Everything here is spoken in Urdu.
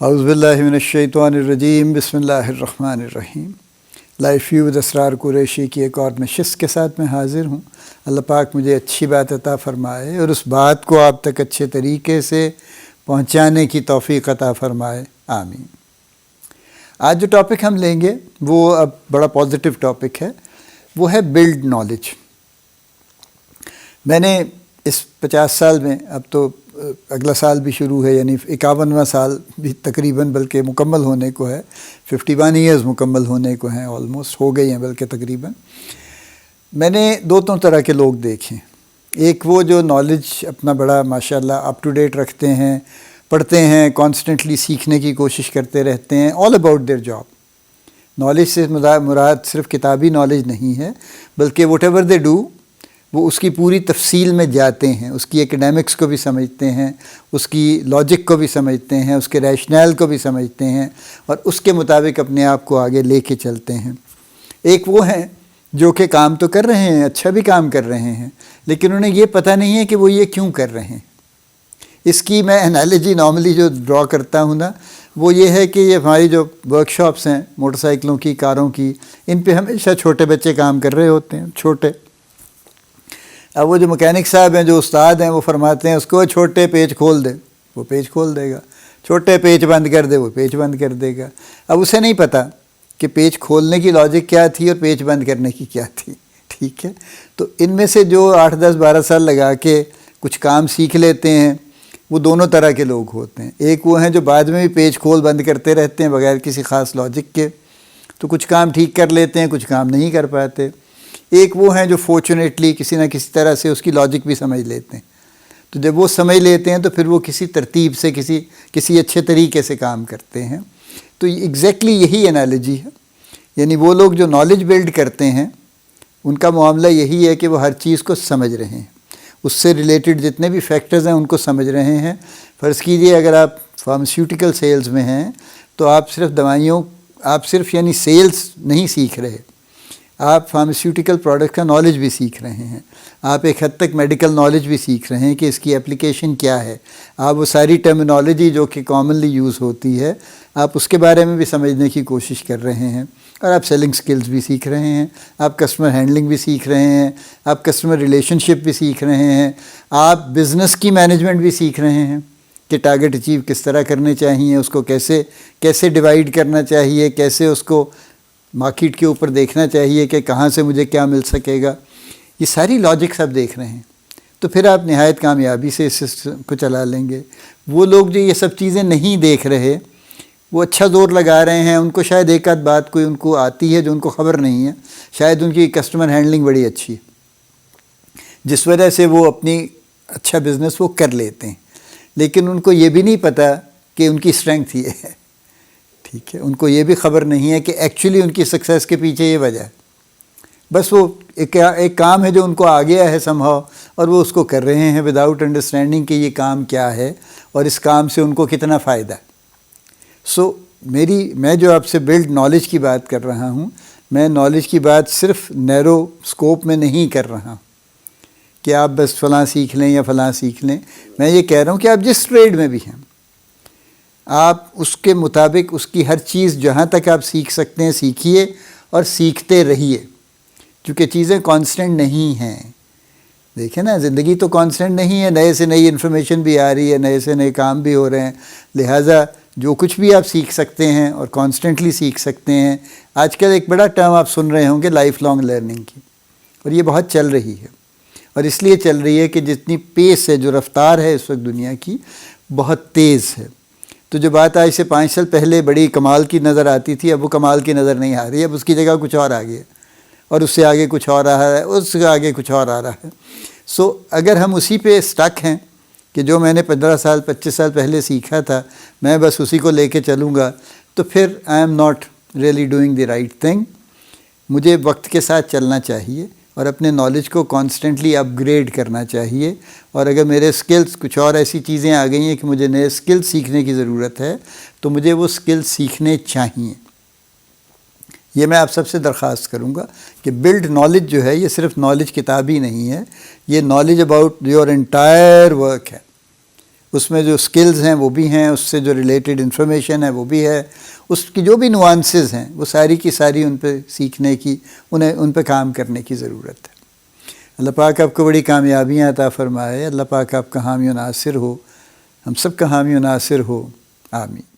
اعوذ باللہ من الشیطان الرجیم بسم اللہ الرحمن الرحیم۔ لائف ویو ود اسرار قریشی کی ایک اور نشست کے ساتھ میں حاضر ہوں۔ اللہ پاک مجھے اچھی بات عطا فرمائے اور اس بات کو آپ تک اچھے طریقے سے پہنچانے کی توفیق عطا فرمائے، آمین۔ آج جو ٹاپک ہم لیں گے وہ اب بڑا پازیٹیو ٹاپک ہے، وہ ہے بلڈ نالج۔ میں نے اس 50 سال میں، اب تو اگلا سال بھی شروع ہے، یعنی 51واں سال بھی تقریباً بلکہ مکمل ہونے کو ہے، 51 ایئرز مکمل ہونے کو ہیں، آلموسٹ ہو گئی ہیں بلکہ تقریباً۔ میں نے دو طرح کے لوگ دیکھے، ایک وہ جو نالج اپنا بڑا ماشاءاللہ اپ ٹو ڈیٹ رکھتے ہیں، پڑھتے ہیں، کانسٹنٹلی سیکھنے کی کوشش کرتے رہتے ہیں، all about their job. Knowledge سے مراد صرف کتابی نالج نہیں ہے، بلکہ وٹ ایور دے ڈو وہ اس کی پوری تفصیل میں جاتے ہیں، اس کی ایکڈیمکس کو بھی سمجھتے ہیں، اس کی لاجک کو بھی سمجھتے ہیں، اس کے ریشنل کو بھی سمجھتے ہیں اور اس کے مطابق اپنے آپ کو آگے لے کے چلتے ہیں۔ ایک وہ ہیں جو کہ کام تو کر رہے ہیں، اچھا بھی کام کر رہے ہیں، لیکن انہیں یہ پتہ نہیں ہے کہ وہ یہ کیوں کر رہے ہیں۔ اس کی میں انالوجی نارملی جو ڈرا کرتا ہوں نا، وہ یہ ہے کہ یہ ہماری جو ورک شاپس ہیں موٹر سائیکلوں کی، کاروں کی، ان پہ ہمیشہ چھوٹے بچے کام کر رہے ہوتے ہیں، چھوٹے۔ اب وہ جو مکینک صاحب ہیں، جو استاد ہیں، وہ فرماتے ہیں اس کو چھوٹے پیچ کھول دے، وہ پیچ کھول دے گا، چھوٹے پیچ بند کر دے، وہ پیچ بند کر دے گا۔ اب اسے نہیں پتہ کہ پیچ کھولنے کی لاجک کیا تھی اور پیچ بند کرنے کی کیا تھی، ٹھیک ہے؟ تو ان میں سے جو 8، 10، 12 سال لگا کے کچھ کام سیکھ لیتے ہیں، وہ دونوں طرح کے لوگ ہوتے ہیں۔ ایک وہ ہیں جو بعد میں بھی پیچ کھول بند کرتے رہتے ہیں بغیر کسی خاص لاجک کے، تو کچھ کام ٹھیک کر لیتے ہیں، کچھ کام نہیں کر پاتے۔ ایک وہ ہیں جو فارچونیٹلی کسی نہ کسی طرح سے اس کی لاجک بھی سمجھ لیتے ہیں، تو جب وہ سمجھ لیتے ہیں تو پھر وہ کسی ترتیب سے کسی اچھے طریقے سے کام کرتے ہیں۔ تو ایگزیکٹلی یہی انالوجی ہے، یعنی وہ لوگ جو نالج بلڈ کرتے ہیں ان کا معاملہ یہی ہے کہ وہ ہر چیز کو سمجھ رہے ہیں، اس سے ریلیٹڈ جتنے بھی فیکٹرز ہیں ان کو سمجھ رہے ہیں۔ فرض کیجئے اگر آپ فارماسیوٹیکل سیلز میں ہیں تو آپ صرف یعنی سیلز نہیں سیکھ رہے، آپ فارماسیوٹیکل پروڈکٹ کا نالج بھی سیکھ رہے ہیں، آپ ایک حد تک میڈیکل نالج بھی سیکھ رہے ہیں کہ اس کی اپلیکیشن کیا ہے، آپ وہ ساری ٹرمینالوجی جو کہ کامنلی یوز ہوتی ہے آپ اس کے بارے میں بھی سمجھنے کی کوشش کر رہے ہیں، اور آپ سیلنگ سکلز بھی سیکھ رہے ہیں، آپ کسٹمر ہینڈلنگ بھی سیکھ رہے ہیں، آپ کسٹمر ریلیشن شپ بھی سیکھ رہے ہیں، آپ بزنس کی مینجمنٹ بھی سیکھ رہے ہیں کہ ٹارگٹ اچیو کس طرح کرنے چاہیے، اس کو کیسے ڈیوائیڈ کرنا چاہیے، کیسے اس کو مارکیٹ کے اوپر دیکھنا چاہیے کہ کہاں سے مجھے کیا مل سکے گا۔ یہ ساری لاجکس آپ دیکھ رہے ہیں تو پھر آپ نہایت کامیابی سے اس سسٹم کو چلا لیں گے۔ وہ لوگ جو یہ سب چیزیں نہیں دیکھ رہے، وہ اچھا زور لگا رہے ہیں، ان کو شاید ایک آدھ بات کوئی ان کو آتی ہے جو ان کو خبر نہیں ہے، شاید ان کی کسٹمر ہینڈلنگ بڑی اچھی ہے جس وجہ سے وہ اپنی اچھا بزنس وہ کر لیتے ہیں، لیکن ان کو یہ بھی نہیں پتہ کہ ان کی اسٹرینگتھ یہ ہے، ٹھیک ہے؟ ان کو یہ بھی خبر نہیں ہے کہ ایکچولی ان کی سکسیس کے پیچھے یہ وجہ ہے۔ بس وہ ایک کام ہے جو ان کو آ گیا ہے سم ہاؤ، اور وہ اس کو کر رہے ہیں وداؤٹ انڈرسٹینڈنگ کہ یہ کام کیا ہے اور اس کام سے ان کو کتنا فائدہ ہے۔ میں جو آپ سے بلڈ نالج کی بات کر رہا ہوں، میں نالج کی بات صرف نیرو سکوپ میں نہیں کر رہا کہ آپ بس فلاں سیکھ لیں یا فلاں سیکھ لیں۔ میں یہ کہہ رہا ہوں کہ آپ جس ٹریڈ میں بھی ہیں، آپ اس کے مطابق اس کی ہر چیز جہاں تک آپ سیکھ سکتے ہیں سیکھیے اور سیکھتے رہیے، کیونکہ چیزیں کانسٹنٹ نہیں ہیں۔ دیکھیں نا، زندگی تو کانسٹنٹ نہیں ہے، نئے سے نئی انفارمیشن بھی آ رہی ہے، نئے سے نئے کام بھی ہو رہے ہیں، لہٰذا جو کچھ بھی آپ سیکھ سکتے ہیں اور کانسٹنٹلی سیکھ سکتے ہیں۔ آج کل ایک بڑا ٹرم آپ سن رہے ہوں گے لائف لانگ لرننگ کی، اور یہ بہت چل رہی ہے، اور اس لیے چل رہی ہے کہ جتنی پیس ہے، جو رفتار ہے اس وقت دنیا کی، بہت تیز ہے۔ تو جو بات آج سے 5 سال پہلے بڑی کمال کی نظر آتی تھی، اب وہ کمال کی نظر نہیں آ رہی، اب اس کی جگہ کچھ اور آ گیا، اور اس سے آگے کچھ اور آ رہا ہے، اس سے آگے کچھ اور آ رہا ہے۔ اگر ہم اسی پہ اسٹک ہیں کہ جو میں نے 15 سال 25 سال پہلے سیکھا تھا میں بس اسی کو لے کے چلوں گا، تو پھر I am not really doing the right thing. مجھے وقت کے ساتھ چلنا چاہیے اور اپنے نالج کو کانسٹنٹلی اپ گریڈ کرنا چاہیے، اور اگر میرے سکلز کچھ اور ایسی چیزیں آ گئی ہیں کہ مجھے نئے سکلز سیکھنے کی ضرورت ہے تو مجھے وہ سکلز سیکھنے چاہیے۔ یہ میں آپ سب سے درخواست کروں گا کہ بلڈ نالج جو ہے یہ صرف نالج کتابی نہیں ہے، یہ knowledge about your entire work ہے۔ اس میں جو سکلز ہیں وہ بھی ہیں، اس سے جو ریلیٹڈ انفارمیشن ہے وہ بھی ہے، اس کی جو بھی نوانسز ہیں وہ ساری کی ساری ان پہ سیکھنے کی، ان پہ کام کرنے کی ضرورت ہے۔ اللہ پاک آپ کو بڑی کامیابیاں عطا فرمائے، اللہ پاک آپ کا حامی و ناصر ہو، ہم سب کا حامی و ناصر ہو، آمین۔